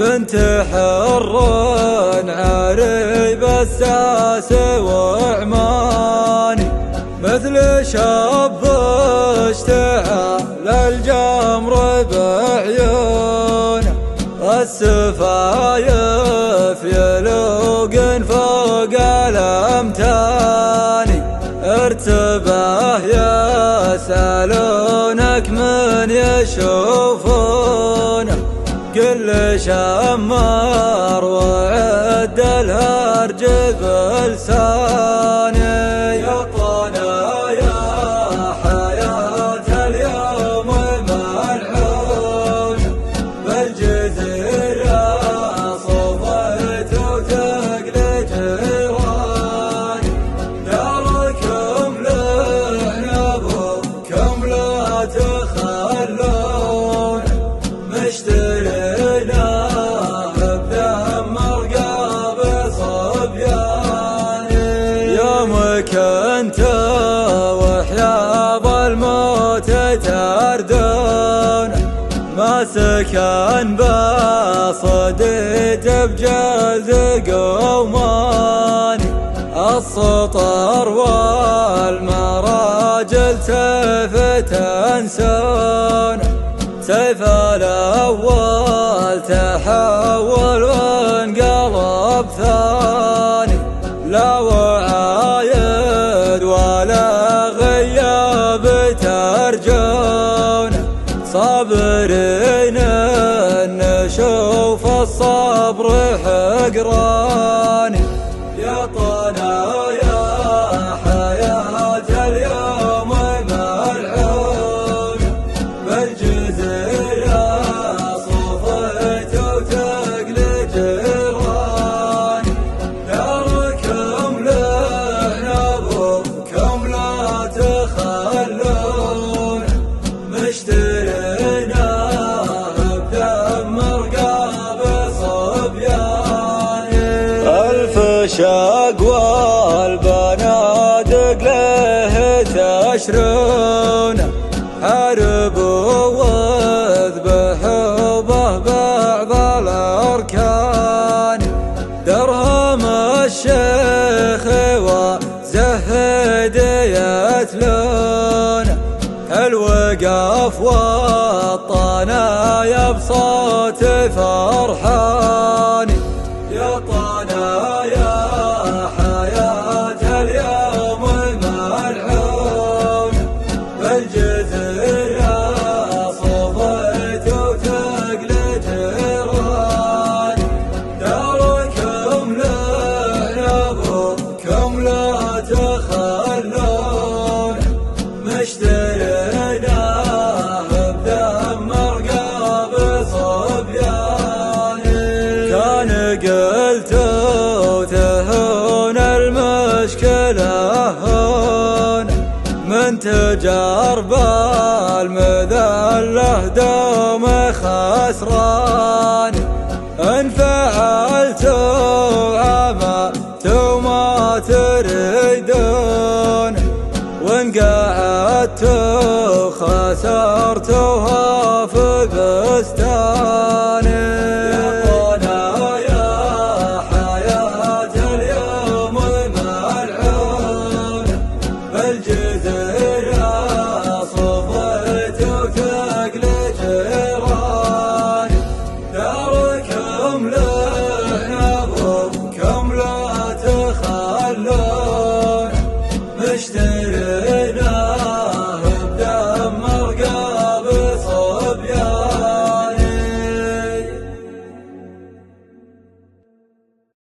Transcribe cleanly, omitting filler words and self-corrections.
بنت حر عريب الساس وعماني، مثل شاب اشتعل الجمر بعيونه، السفايف يلوق فوق الامتاني، ارتباه يسألونك من يشوفونه، كل شمار وعد الهرج بلساني. يا طنا يا حياة اليوم ملعون، بالجزيرة صفيت وتقلج جيراني، داركم لعنبكم لا تخلون، مشترينا بدم رقاب صبياني. يومك انت وحياض الموت تردون، ما سكن بصديد بجلد قوماني، السطر والمراجل سيف تنسون، سيف الأول تحول وانقلب ثاني، لا وعايد ولا غياب ترجون، صابرين نشوف الصبر حقراني. يا طنا يا حياة اليوم ملعون، بالجزيرة صفيت وتقلج جيراني، داركم لعنبكم لا تخلون، مشترينا بدم رقاب صبياني. ألف شقوى البنادق له تشرون، حاربوا واذبحوا به بعض الأركان، درهم الشيخ وزهد يتلون، الوقف والطنايا بصوت فرحاني. يا طنا يا حياة اليوم ملعون، بالجزيرة صفيت وتقلج جيراني، داركم لعنبكم لا تخلون، مشترينا بدم رقاب صبياني. كان قلت تهون المشكلة هون، من تجارب المذلة دوم خسران، إن فعلتوا عملتوا ما تريدون، وإن قعدتوا خسرتوا